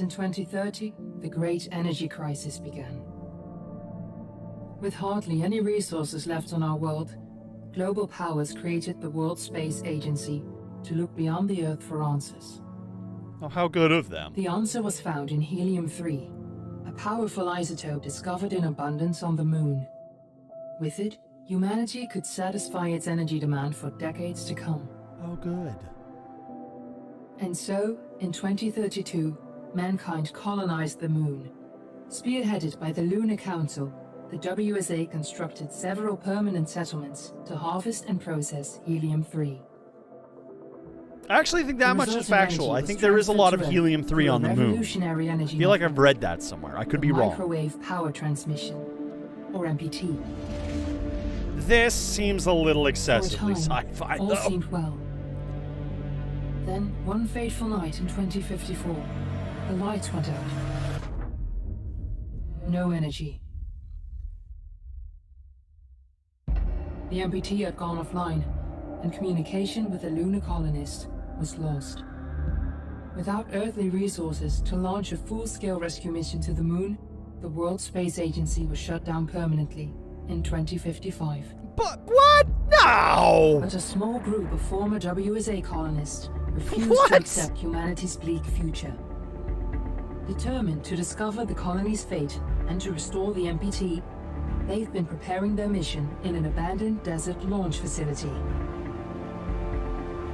in 2030, the Great Energy Crisis began. With hardly any resources left on our world, global powers created the World Space Agency to look beyond the Earth for answers. Oh, how good of them. The answer was found in helium-3, a powerful isotope discovered in abundance on the Moon. With it, humanity could satisfy its energy demand for decades to come. Oh, good. And so, in 2032, mankind colonized the Moon. Spearheaded by the Lunar Council, the WSA constructed several permanent settlements to harvest and process helium-3. I actually think that much is factual. I think there is a lot of helium-3 on the Moon. I feel like I've read that somewhere. I could be wrong. Microwave power transmission, or MPT. This seems a little excessively sci-fi, all though. seemed well. Then, one fateful night in 2054, the lights went out. No energy. The MPT had gone offline, and communication with the lunar colonist was lost. Without earthly resources to launch a full-scale rescue mission to the Moon, the World Space Agency was shut down permanently in 2055. But what? No! But a small group of former WSA colonists refused to accept humanity's bleak future. Determined to discover the colony's fate and to restore the MPT, they've been preparing their mission in an abandoned desert launch facility.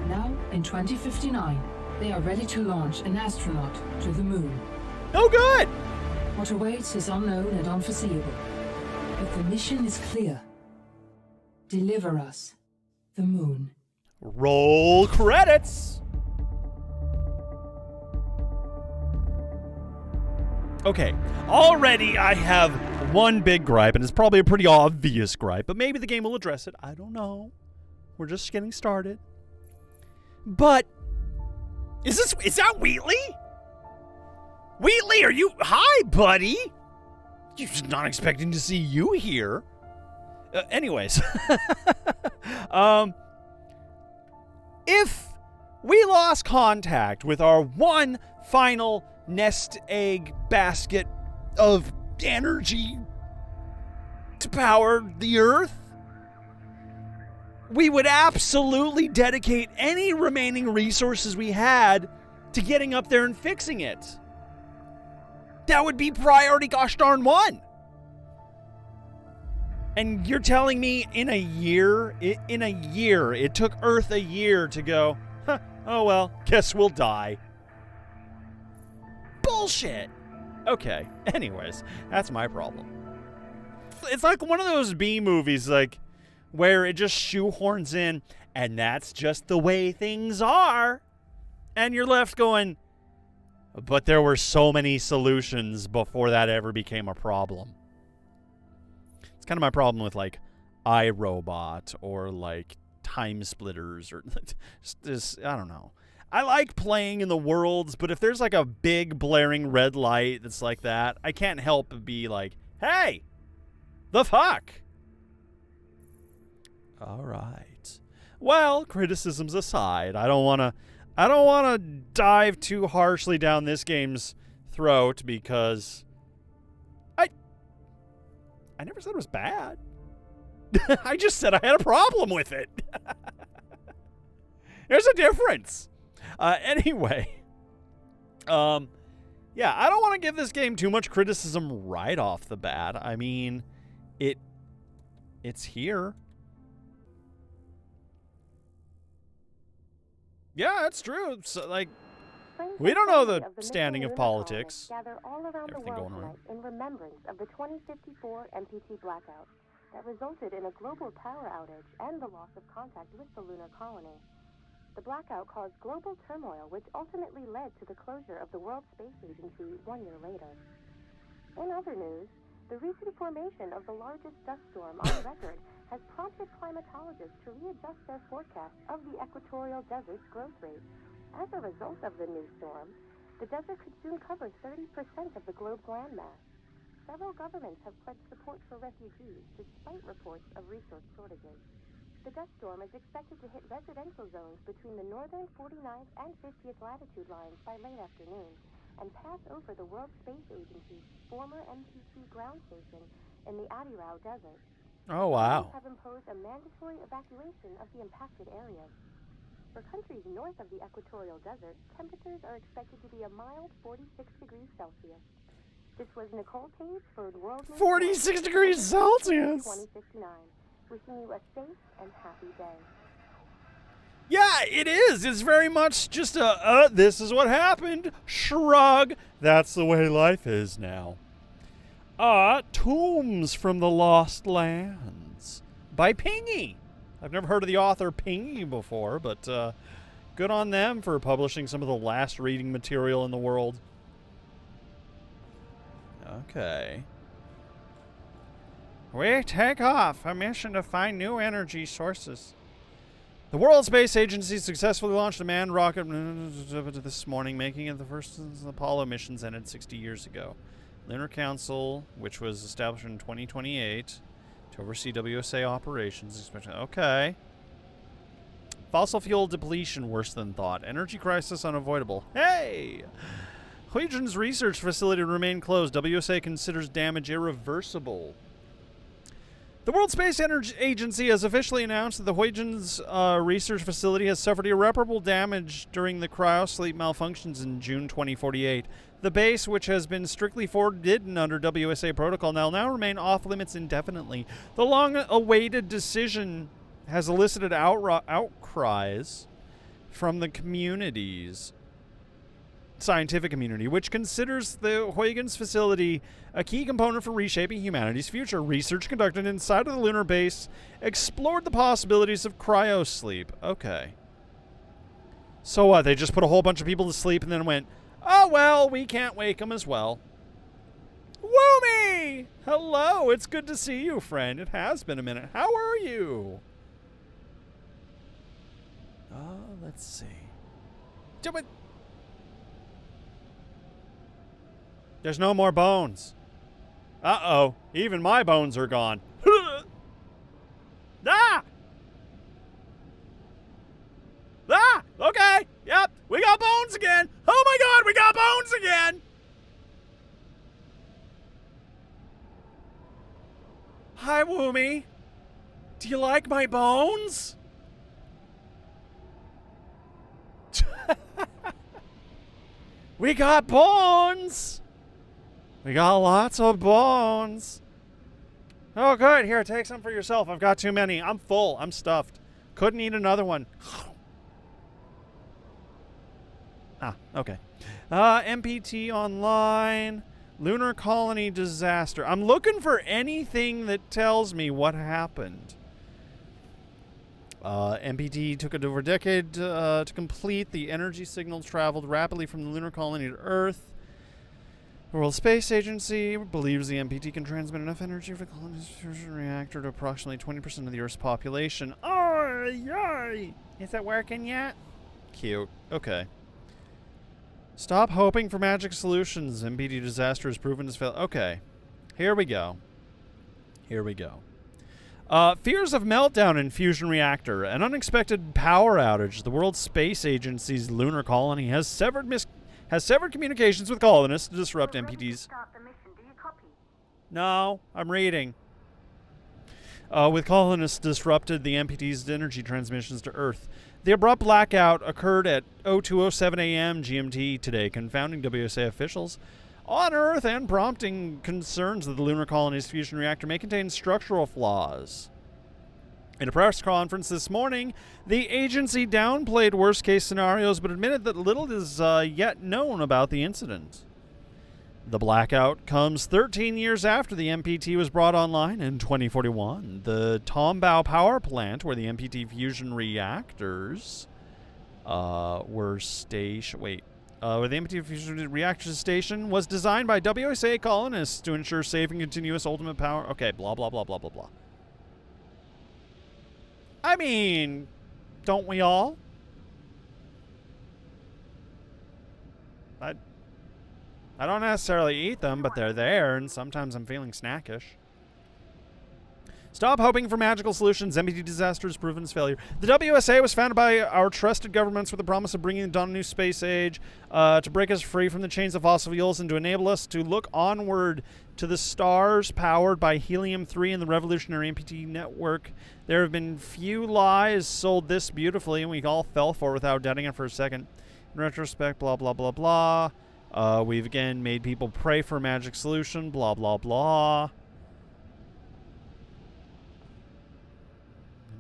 Now, in 2059, they are ready to launch an astronaut to the Moon. Oh, good! What awaits is unknown and unforeseeable. But the mission is clear. Deliver us the Moon. Roll credits! Okay, already I have one big gripe, and it's probably a pretty obvious gripe, but maybe the game will address it. I don't know. We're just getting started. But, is that Wheatley? Wheatley, are you, hi, buddy. You're not expecting to see you here. Anyways, if we lost contact with our one final nest egg basket of energy to power the Earth, we would absolutely dedicate any remaining resources we had to getting up there and fixing it. That would be priority gosh darn one. And you're telling me in a year, it took Earth a year to go, huh, oh well, guess we'll die. Bullshit. Okay, anyways, that's my problem. It's like one of those B movies, like, where it just shoehorns in, and that's just the way things are. And you're left going, but there were so many solutions before that ever became a problem. It's kind of my problem with, like, iRobot or, like, Time Splitters or just, I don't know. I like playing in the worlds, but if there's, like, a big blaring red light that's like that, I can't help but be like, hey, the fuck? All right. Well, criticisms aside, I don't want to dive too harshly down this game's throat because I never said it was bad. I just said I had a problem with it. There's a difference. Anyway. Yeah, I don't want to give this game too much criticism right off the bat. I mean, it's here. Yeah, it's true. So, like, we don't know the standing of politics. Everything going on. In remembrance of the 2054 MPT blackout that resulted in a global power outage and the loss of contact with the lunar colony. The blackout caused global turmoil, which ultimately led to the closure of the World Space Agency 1 year later. In other news, the recent formation of the largest dust storm on record has prompted climatologists to readjust their forecast of the equatorial desert's growth rate. As a result of the new storm, the desert could soon cover 30% of the globe's landmass. Several governments have pledged support for refugees, despite reports of resource shortages. The dust storm is expected to hit residential zones between the northern 49th and 50th latitude lines by late afternoon, and pass over the World Space Agency's former MPT ground station in the Adirau Desert. Oh, wow. Have imposed a mandatory evacuation of the impacted areas. For countries north of the equatorial desert, temperatures are expected to be a mild 46 degrees Celsius. This was Nicole Page for World News 46 degrees Celsius! 2059. Wishing you a safe and happy day. Yeah, it is. It's very much just a, this is what happened. Shrug. That's the way life is now. Tombs from the Lost Lands by Pingy. I've never heard of the author Pingy before, but good on them for publishing some of the last reading material in the world. Okay. We take off. A mission to find new energy sources. The World Space Agency successfully launched a manned rocket this morning, making it the first Apollo missions ended 60 years ago. Lunar Council, which was established in 2028 to oversee WSA operations. Okay. Fossil fuel depletion worse than thought. Energy crisis unavoidable. Hey! Huygens research facility remain closed. WSA considers damage irreversible. The World Space Agency has officially announced that the Huygens research facility has suffered irreparable damage during the cryosleep malfunctions in June 2048. The base, which has been strictly forbidden under WSA protocol, now remain off-limits indefinitely. The long-awaited decision has elicited outcries from the scientific community, which considers the Huygens facility a key component for reshaping humanity's future. Research conducted inside of the lunar base explored the possibilities of cryosleep. Okay. So what? They just put a whole bunch of people to sleep and then went, oh, well, we can't wake them as well. Woomy! Hello, it's good to see you, friend. It has been a minute. How are you? Let's see. There's no more bones. Uh-oh. Even my bones are gone. Ah! Ah! Okay. Yep. We got bones again. Oh my god, we got bones again. Hi, Woomy. Do you like my bones? We got bones. We got lots of bones. Oh, good. Here, take some for yourself. I've got too many. I'm full. I'm stuffed. Couldn't eat another one. Okay. MPT online. Lunar colony disaster. I'm looking for anything that tells me what happened. MPT took it over a decade to complete. The energy signal traveled rapidly from the lunar colony to Earth. The World Space Agency believes the MPT can transmit enough energy for the colony's fusion reactor to approximately 20% of the Earth's population. Oh, yay! Is it working yet? Cute. Okay. Stop hoping for magic solutions. MPT disaster has proven its fail. Okay. Here we go. Here we go. Fears of meltdown in fusion reactor. An unexpected power outage. The World Space Agency's lunar colony has severed communications with colonists to disrupt MPT's. No, I'm reading. With colonists disrupted the MPT's energy transmissions to Earth. The abrupt blackout occurred at 02:07 a.m. GMT today, confounding WSA officials on Earth and prompting concerns that the lunar colony's fusion reactor may contain structural flaws. In a press conference this morning, the agency downplayed worst-case scenarios but admitted that little is yet known about the incident. The blackout comes 13 years after the MPT was brought online in 2041. The Tombau power plant, where the MPT fusion reactors were stationed... where the MPT fusion reactor station was designed by WSA colonists to ensure safe and continuous ultimate power... Okay, blah, blah, blah, blah, blah, blah. I mean, don't we all? I don't necessarily eat them, but they're there, and sometimes I'm feeling snackish. Stop hoping for magical solutions. MBT disaster has proven its failure. The WSA was founded by our trusted governments with the promise of bringing the dawn of a new space age to break us free from the chains of fossil fuels and to enable us to look onward to the stars powered by helium-3 and the revolutionary MPT network. There have been few lies sold this beautifully, and we all fell for it without doubting it for a second. In retrospect, blah, blah, blah, blah. We've again made people pray for a magic solution, blah, blah, blah.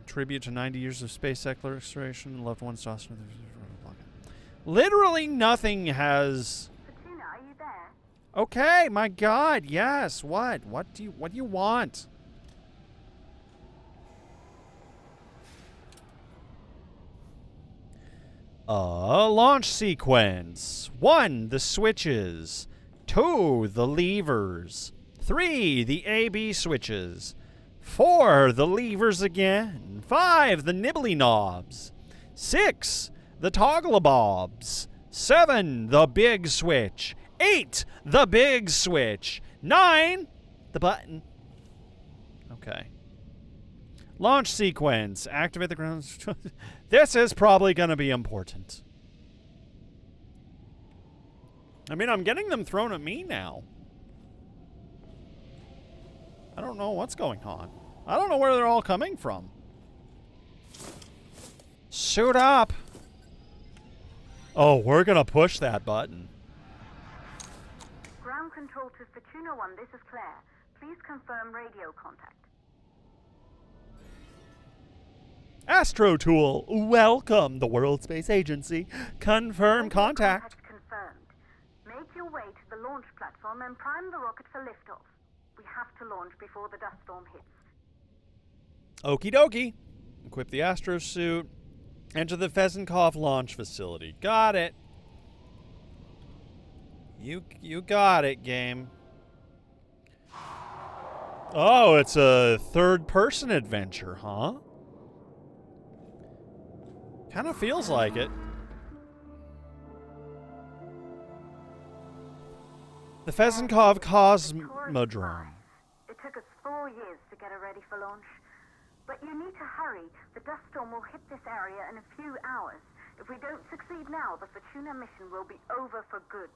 Tribute to 90 years of space exploration, loved ones lost. Literally nothing has. Fortuna, are you there? Okay, my God, yes. What? What do you want? Launch sequence. 1, the switches. 2, the levers. 3, the A-B switches. 4, the levers again. 5, the nibbly knobs. 6, the toggle-bobs. 7, the big switch. 8, the big switch. 9, the button. Okay. Launch sequence. Activate the ground. This is probably going to be important. I mean, I'm getting them thrown at me now. I don't know what's going on. I don't know where they're all coming from. Suit up. Oh, we're going to push that button. Ground control to Fortuna 1, this is Claire. Please confirm radio contact. Astro Tool, welcome, the World Space Agency. Confirm contact. Confirmed. Make your way to the launch platform and prime the rocket for liftoff. We have to launch before the dust storm hits. Okie dokie. Equip the Astro suit. Enter the Fezenkov launch facility. Got it. You got it, game. Oh, it's a third-person adventure, huh? Kind of feels like it. The Fezenkov Cosmodrome. It took us 4 years to get it ready for launch. But you need to hurry. The dust storm will hit this area in a few hours. If we don't succeed now, the Fortuna mission will be over for good.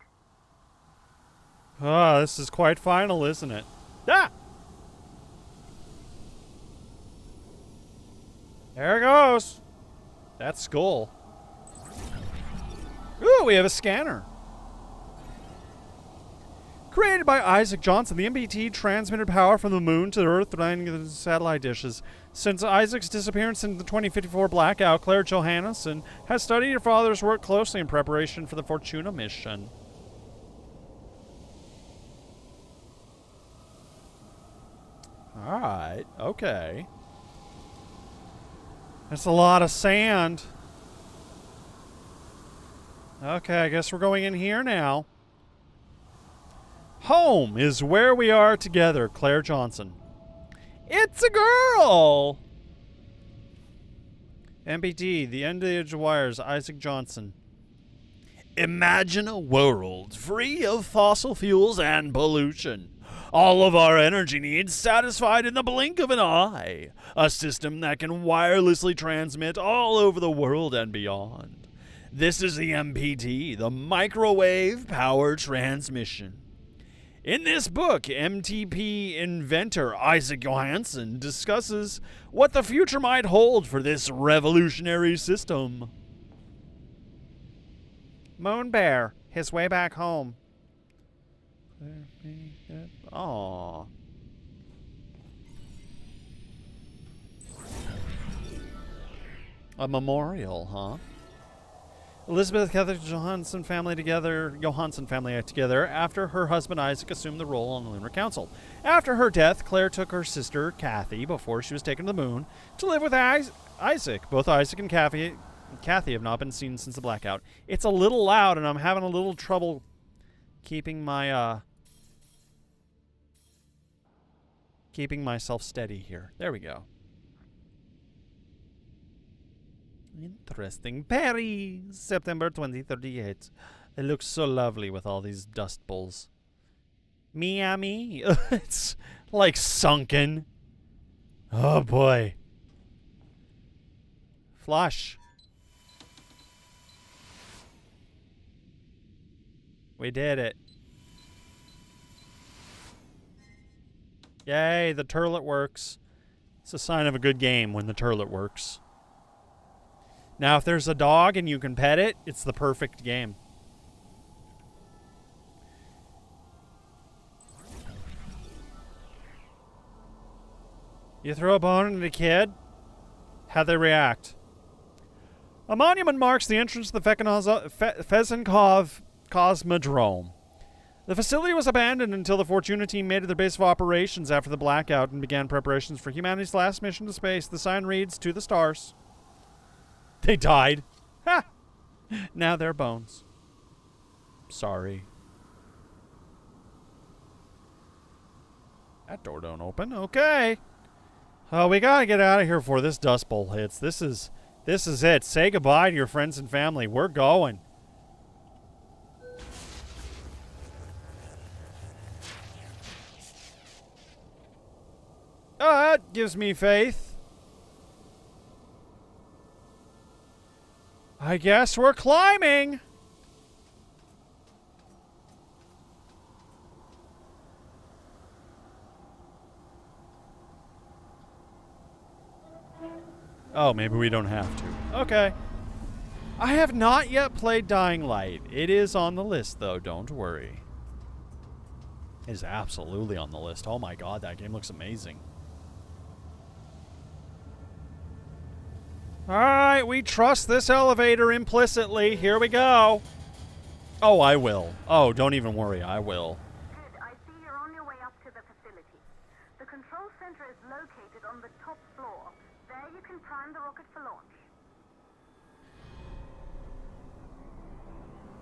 Ah, this is quite final, isn't it? Ah! There it goes. That's Skull. Ooh, we have a scanner. Created by Isaac Johnson, the MBT transmitted power from the moon to the Earth running the satellite dishes. Since Isaac's disappearance in the 2054 blackout, Claire Johansson has studied her father's work closely in preparation for the Fortuna mission. Alright, okay. That's a lot of sand. Okay, I guess we're going in here now. Home is where we are together, Claire Johnson. It's a girl! MPT, The End of the Age of Wires, Isaac Johnson. Imagine a world free of fossil fuels and pollution. All of our energy needs satisfied in the blink of an eye. A system that can wirelessly transmit all over the world and beyond. This is the MPT, the Microwave Power Transmission. In this book, MTP inventor Isaac Johansson discusses what the future might hold for this revolutionary system. Moon Bear, his way back home. Aww. A memorial, huh? Elizabeth Catherine Johansson family together after her husband Isaac assumed the role on the Lunar Council. After her death, Claire took her sister, Kathy, before she was taken to the moon, to live with Isaac. Both Isaac and Kathy have not been seen since the blackout. It's a little loud, and I'm having a little trouble keeping my, keeping myself steady here. There we go. Interesting. Paris, September 2038. It looks so lovely with all these dust bowls. Miami. It's like sunken. Oh boy. Flush. We did it. Yay, the turlet works. It's a sign of a good game when the turlet works. Now, if there's a dog and you can pet it, it's the perfect game. You throw a bone at a kid? How'd they react? A monument marks the entrance to the Fezenkov Cosmodrome. The facility was abandoned until the Fortuna team made it their base of operations after the blackout and began preparations for humanity's last mission to space. The sign reads, "To the stars." They died. Ha! Now they're bones. Sorry. That door don't open. Okay. Oh, we gotta get out of here before this dust bowl hits. This is it. Say goodbye to your friends and family. We're going. Oh, that gives me faith. I guess we're climbing. Oh, maybe we don't have to. Okay. I have not yet played Dying Light. It is on the list, though. Don't worry. It is absolutely on the list. Oh my god, that game looks amazing. Alright, we trust this elevator implicitly. Here we go. Oh, I will. Oh, don't even worry. I will. Good. I see you're on your way up to the facility. The control center is located on the top floor. There you can prime the rocket for launch.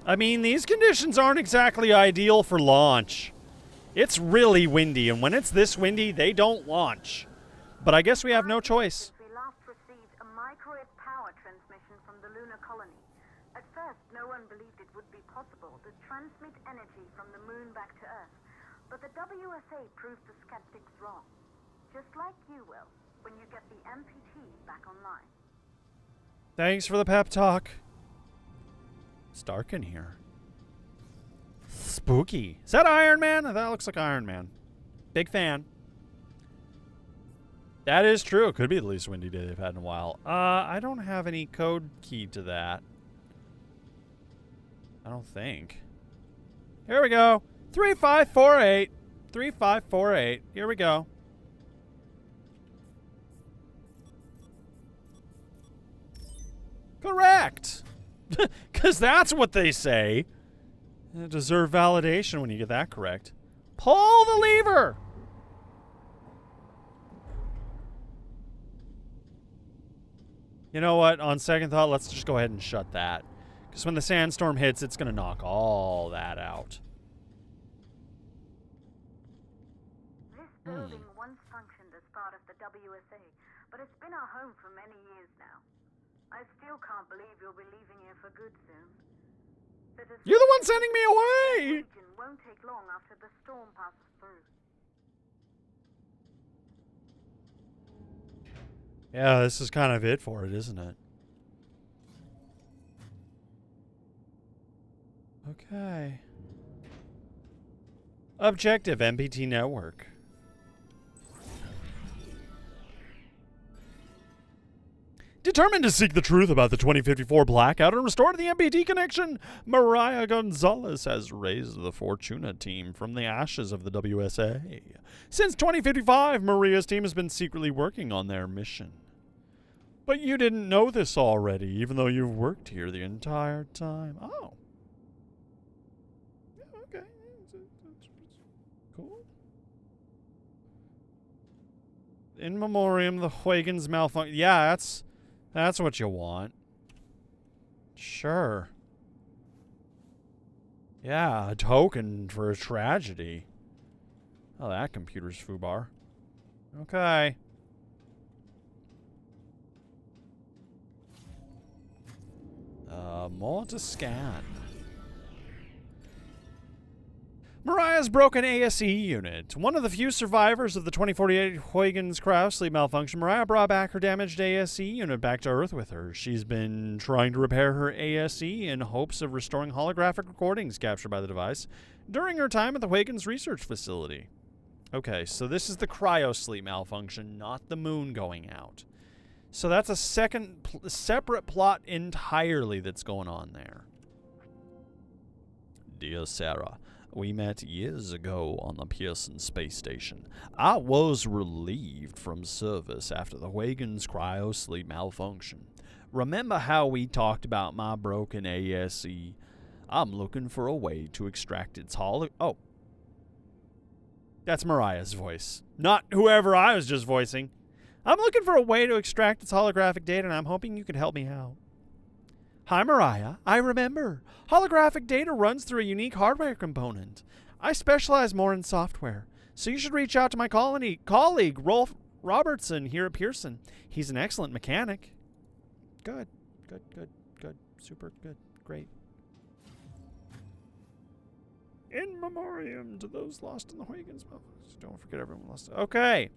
I mean, these conditions aren't exactly ideal for launch. It's really windy, and when it's this windy, they don't launch. But I guess we have no choice. We last received a microwave power transmission from the lunar colony. At first, no one believed it would be possible to transmit energy from the moon back to Earth. But the WSA proved the skeptics wrong. Just like you will, when you get the MPT back online. Thanks for the pep talk. It's dark in here. Spooky. Is that Iron Man? That looks like Iron Man. Big fan. That is true. It could be the least windy day they've had in a while. I don't have any code key to that. I don't think. Here we go. 3548. 3548. Here we go. Correct. Because that's what they say. You deserve validation when you get that correct. Pull the lever. You know what? On second thought, let's just go ahead and shut that. Because when the sandstorm hits, it's going to knock all that out. This building once functioned as part of the WSA, but it's been our home for many years now. I still can't believe you'll be leaving here for good soon. You're the one sending me away! Region won't take long after the storm passes through. Yeah, this is kind of it for it, isn't it? Okay. Objective, MPT network. Determined to seek the truth about the 2054 blackout and restore the MPT connection, Maria Gonzalez has raised the Fortuna team from the ashes of the WSA. Since 2055, Maria's team has been secretly working on their mission. But you didn't know this already, even though you've worked here the entire time. Oh. Yeah, okay. Cool. In memoriam, the Huygens malfunction. Yeah, that's what you want. Sure. Yeah, a token for a tragedy. Oh, that computer's foobar. Okay. More to scan. Mariah Mariah's broken ASE unit. One of the few survivors of the 2048 Huygens cryo sleep malfunction, Mariah brought back her damaged ASE unit back to Earth with her. She's been trying to repair her ASE in hopes of restoring holographic recordings captured by the device during her time at the Huygens research facility. Okay, so this is the cryo sleep malfunction, not the moon going out. So that's a separate plot entirely that's going on there. Dear Sarah, we met years ago on the Pearson space station. I was relieved from service after the Huygens cryo sleep malfunction. Remember how we talked about my broken ASE? I'm looking for a way to extract its Oh. That's Mariah's voice, not whoever I was just voicing. I'm looking for a way to extract its holographic data, and I'm hoping you can help me out. Hi, Mariah. I remember. Holographic data runs through a unique hardware component. I specialize more in software, so you should reach out to my colleague, Rolf Robertson, here at Pearson. He's an excellent mechanic. Good. Super good. Great. In memoriam to those lost in the Huygens. Don't forget everyone lost. Okay.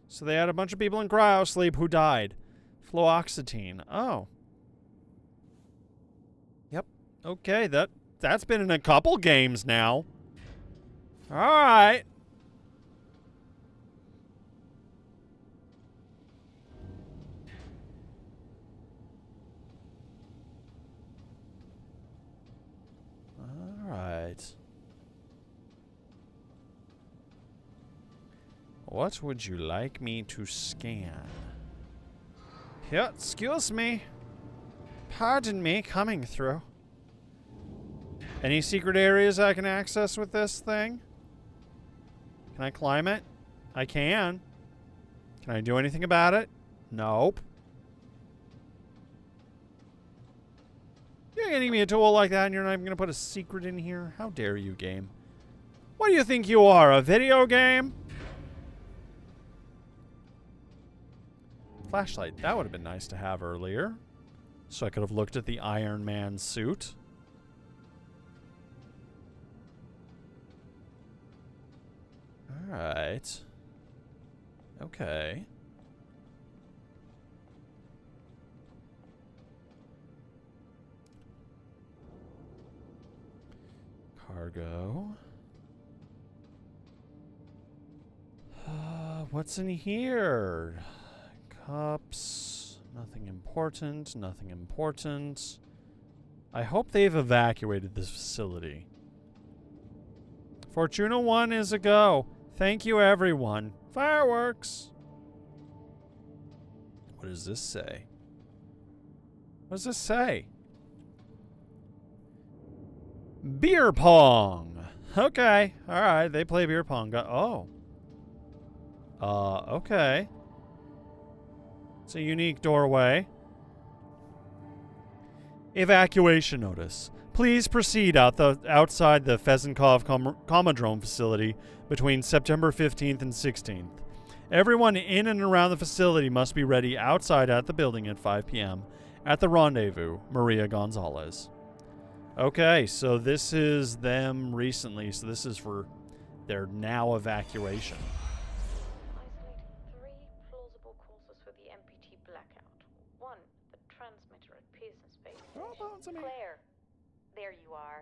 So they had a bunch of people in cryo sleep who died. Fluoxetine. Oh. Yep. Okay, that's been in a couple games now. Alright. Alright. What would you like me to scan? Yeah, excuse me. Pardon me, coming through. Any secret areas I can access with this thing? Can I climb it? I can. Can I do anything about it? Nope. You're getting me a tool like that and you're not even going to put a secret in here? How dare you, game? What do you think you are, a video game? Flashlight. That would have been nice to have earlier. So I could have looked at the Iron Man suit. Alright. Okay. Cargo. What's in here? Cups. Nothing important. Nothing important. I hope they've evacuated this facility. Fortuna 1 is a go. Thank you, everyone. Fireworks. What does this say? What does this say? Beer pong. Okay. Alright, they play beer pong. Okay. It's a unique doorway. Evacuation notice. Please proceed outside the Fezenkov Commodrome facility between September 15th and 16th. Everyone in and around the facility must be ready outside at the building at 5 p.m. at the rendezvous, Maria Gonzalez. Okay, so this is them recently, so this is for their now evacuation. Isolate 3 plausible causes for the MPT blackout. 1, the transmitter at Pearson Space Station. Claire, there you are.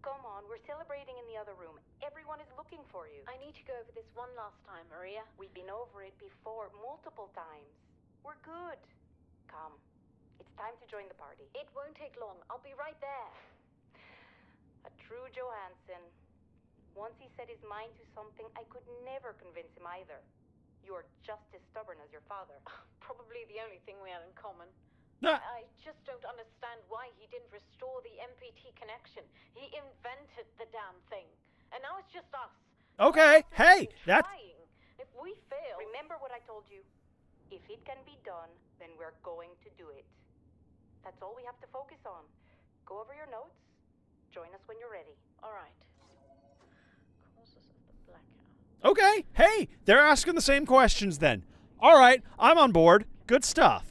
Come on, we're celebrating in the other room. Everyone is looking for you. I need to go over this one last time, Maria. We've been over it before, multiple times. We're good. Come. It's time to join the party. It won't take long. I'll be right there. A true Johansson. Once he set his mind to something, I could never convince him either. You're just as stubborn as your father. Probably the only thing we have in common. Ah. I just don't understand why he didn't restore the MPT connection. He invented the damn thing. And now it's just us. Okay, hey, that's... Trying. If we fail... Remember what I told you. If it can be done, then we're going to do it. That's all we have to focus on. Go over your notes. Join us when you're ready. All right. Causes of the blackout. Okay, hey, they're asking the same questions then. All right, I'm on board. Good stuff.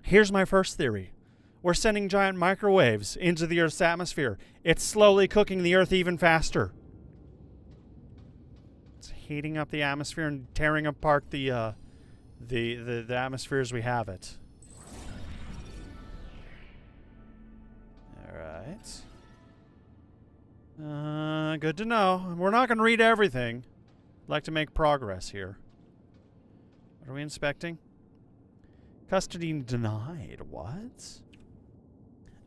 Here's my first theory. We're sending giant microwaves into the Earth's atmosphere. It's slowly cooking the Earth even faster. It's heating up the atmosphere and tearing apart the atmosphere as we have it. Alright. Good to know. We're not going to read everything. I'd like to make progress here. What are we inspecting? Custody denied. What?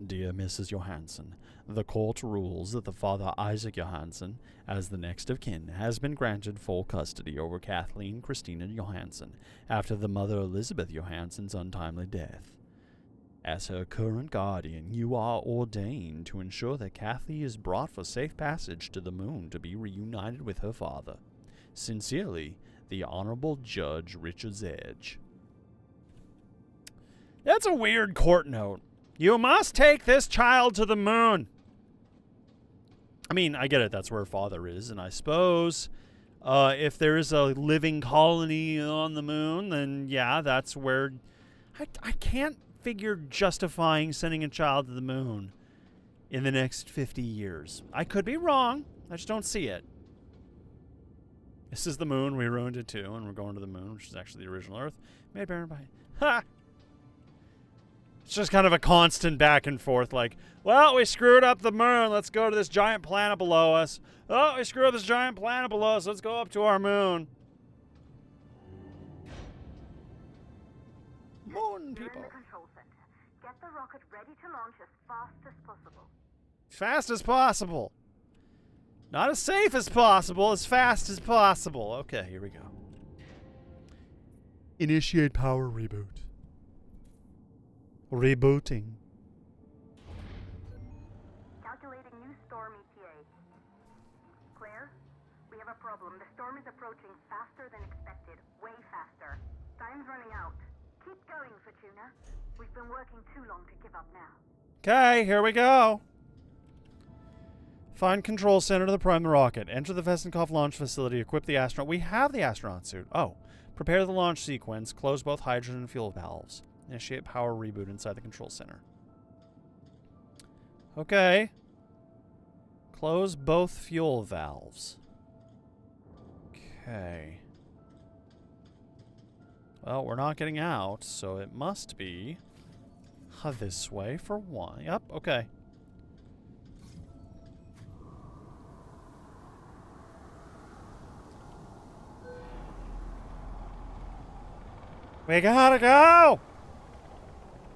Dear Mrs. Johansson, the court rules that the father Isaac Johansson, as the next of kin, has been granted full custody over Kathleen Christina Johansson after the mother Elizabeth Johansson's untimely death. As her current guardian, you are ordained to ensure that Kathy is brought for safe passage to the moon to be reunited with her father. Sincerely, the Honorable Judge Richard Edge. That's a weird court note. You must take this child to the moon. I mean, I get it. That's where her father is. And I suppose if there is a living colony on the moon, then yeah, that's where... I can't figure justifying sending a child to the moon in the next 50 years. I could be wrong. I just don't see it. This is the moon. We ruined it too, and we're going to the moon, which is actually the original Earth. Made barren by... Ha! It's just kind of a constant back and forth, like, well, we screwed up the moon. Let's go to this giant planet below us. Oh, we screwed up this giant planet below us. Let's go up to our moon. Moon people. You're in the control center. Get the rocket ready to launch as fast as possible. Fast as possible. Not as safe as possible, as fast as possible. Okay, here we go. Initiate power reboot. Rebooting. Calculating new storm ETA. Claire, we have a problem. The storm is approaching faster than expected. Way faster. Time's running out. Keep going, Fortuna. We've been working too long to give up now. Okay, here we go. Find control center to prime the rocket. Enter the Vesenkov launch facility. Equip the astronaut. We have the astronaut suit. Oh. Prepare the launch sequence. Close both hydrogen and fuel valves. Initiate power reboot inside the control center. Okay. Close both fuel valves. Okay. Well, we're not getting out, so it must be this way for one. Yep, okay. We gotta go!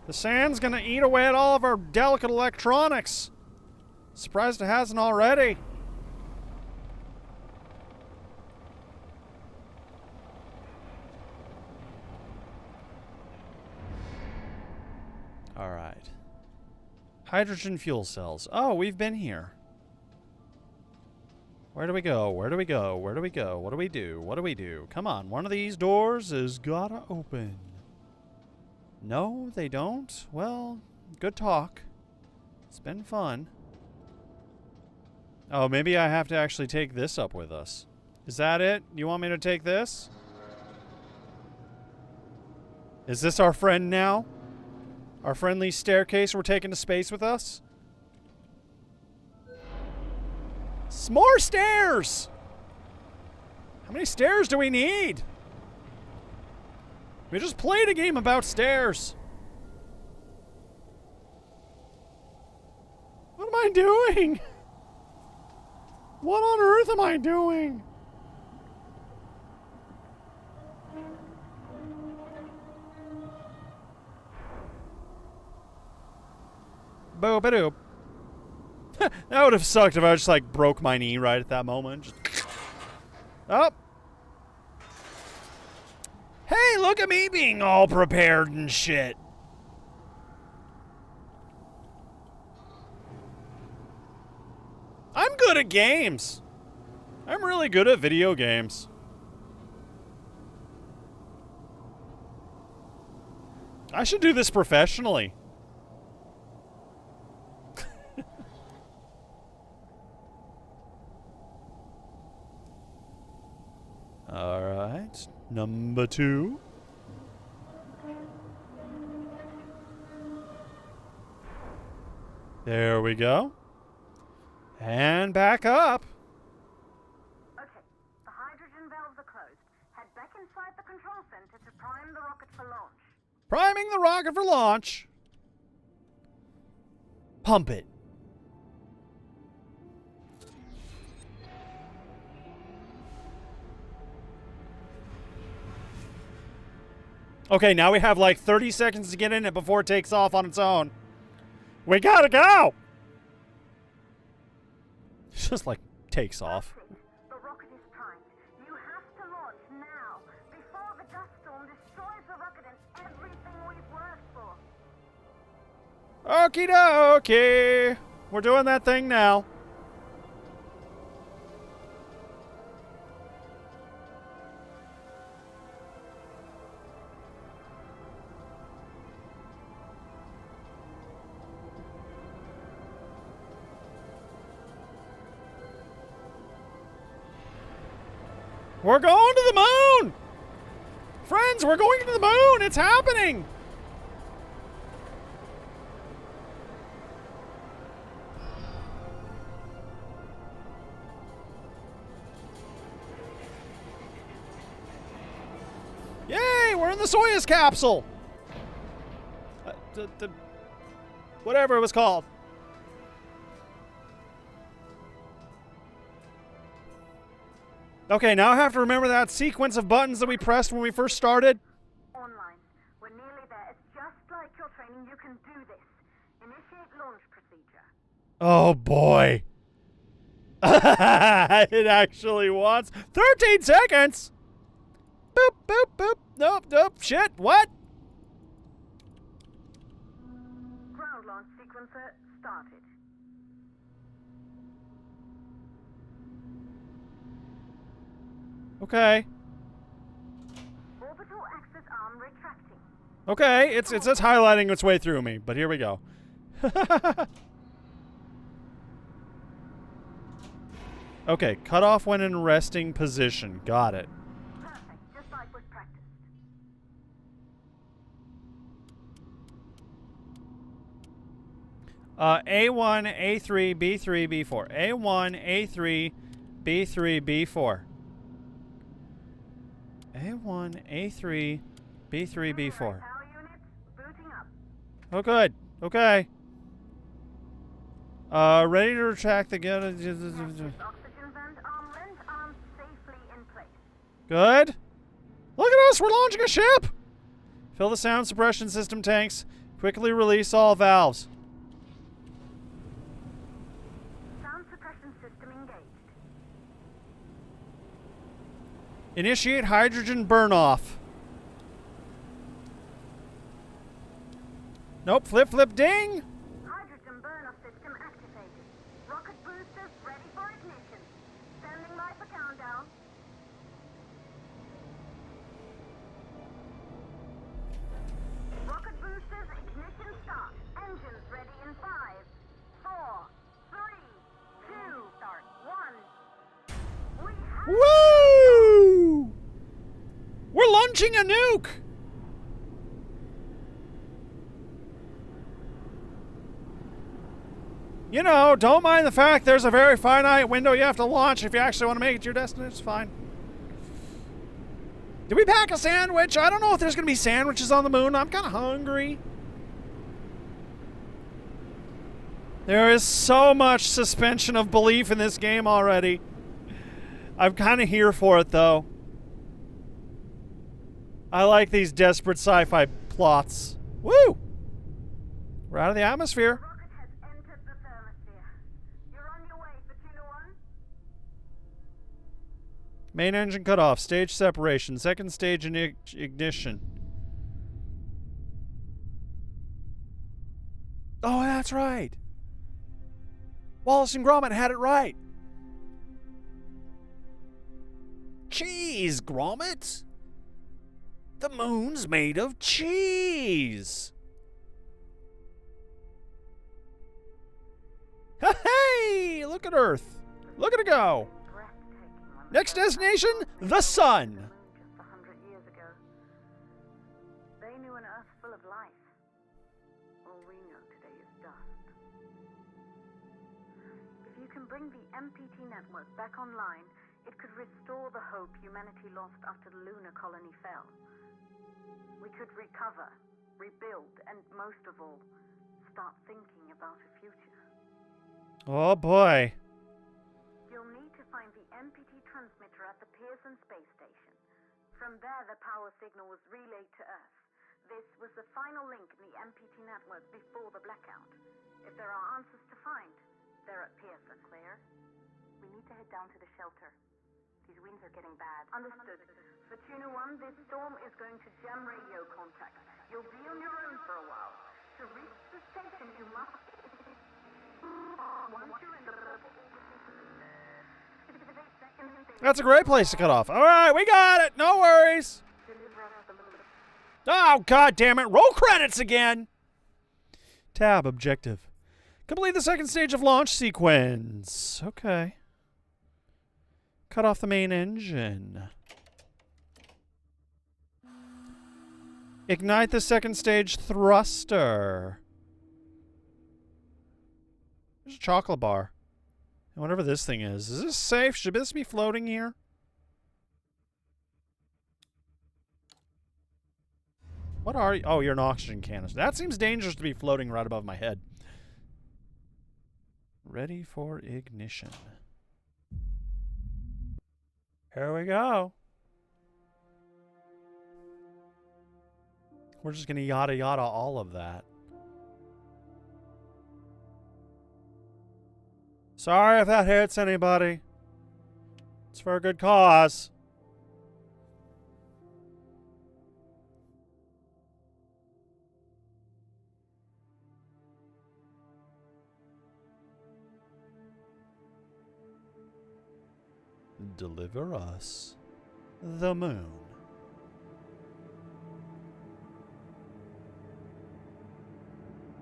The sand's gonna eat away at all of our delicate electronics. Surprised it hasn't already. Alright. Hydrogen fuel cells. Oh, we've been here. Where do we go? Where do we go? Where do we go? What do we do? What do we do? Come on, one of these doors has gotta open. No, they don't? Well, good talk. It's been fun. Oh, maybe I have to actually take this up with us. Is that it? You want me to take this? Is this our friend now? Our friendly staircase we're taking to space with us? Some more stairs! How many stairs do we need? We just played a game about stairs. What am I doing? What on earth am I doing? Boop-a-doop. That would have sucked if I just, like, broke my knee right at that moment. Just... Oh. Hey, look at me being all prepared and shit. I'm good at games. I'm really good at video games. I should do this professionally. Alright. Number 2. There we go. And back up. Okay, the hydrogen valves are closed. Head back inside the control center to prime the rocket for launch. Priming the rocket for launch. Pump it. Okay, now we have like 30 seconds to get in it before it takes off on its own. We gotta go! It's just like takes off. The rocket is primed. You have to launch now, before the dust storm destroys the rocket and everything we've worked for. Okie dokie. We're doing that thing now. We're going to the moon! Friends, we're going to the moon! It's happening! Yay! We're in the Soyuz capsule! Whatever it was called. Okay, now I have to remember that sequence of buttons that we pressed when we first started. Online. We're nearly there. It's just like your training. You can do this. Initiate launch procedure. Oh boy. It actually wants 13 seconds. Boop, boop, boop. Nope, nope. Shit, what? Ground launch sequencer started. Okay. Orbital axis arm retracting. Okay, it's just highlighting its way through me, but here we go. Okay, cut off when in resting position. Got it. Perfect, just like was practiced. A1, A3, B3, B4. A1, A3, B3, B4. A1, A3, B3, B4. Power units booting up. Oh, good. Okay. Ready to retract the gun. Oxygen vent arm length arms safely in place. Good. Look at us. We're launching a ship. Fill the sound suppression system tanks. Quickly release all valves. Sound suppression system engaged. Initiate hydrogen burn-off. Nope. Flip, flip, ding. Hydrogen burn-off system activated. Rocket boosters ready for ignition. Standing by for countdown. Rocket boosters ignition start. Engines ready in 5, 4, 3, 2, start 1. We have Woo! We're launching a nuke. You know, don't mind the fact there's a very finite window you have to launch if you actually want to make it to your destination. It's fine. Did we pack a sandwich? I don't know if there's going to be sandwiches on the moon. I'm kind of hungry. There is so much suspension of belief in this game already. I'm kind of here for it, though. I like these desperate sci-fi plots. Woo! We're out of the atmosphere. rocket has entered the thermosphere. You're on your way, Fatina 1. Main engine cut off. Stage separation. Second stage ignition. Oh, that's right. Wallace and Gromit had it right. Cheese, Gromit. The moon's made of cheese. Hey, look at Earth. Look at it go. Breathtaking one. Next destination, the sun. Just 100 years ago. They knew an Earth full of life. All we know today is dust. If you can bring the MPT network back online, it could restore the hope humanity lost after the lunar colony fell. We could recover, rebuild, and most of all, start thinking about a future. Oh boy. You'll need to find the MPT transmitter at the Pearson space station. From there, the power signal was relayed to Earth. This was the final link in the MPT network before the blackout. If there are answers to find, they're at Pearson. Claire, we need to head down to the shelter. These winds are getting bad. Understood. Fortuna 1, this storm is going to jam radio contact. You'll be on your own for a while. To reach the station, you must... Once you're in the... That's a great place to cut off. All right, we got it. No worries. Oh, God damn it. Roll credits again. Tab, objective. Complete the second stage of launch sequence. Okay. Cut off the main engine. Ignite the second stage thruster. There's a chocolate bar. And whatever this thing is this safe? Should this be floating here? What are you? Oh, you're an oxygen canister. That seems dangerous to be floating right above my head. Ready for ignition. Here we go. We're just gonna yada yada all of that. Sorry if that hurts anybody. It's for a good cause. Deliver us the moon.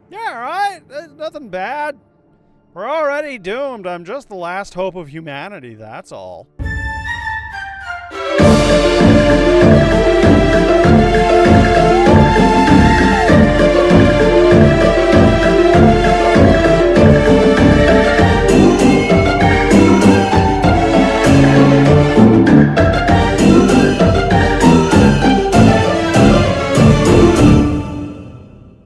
Yeah, right. There's nothing bad. We're already doomed. I'm just the last hope of humanity, that's all.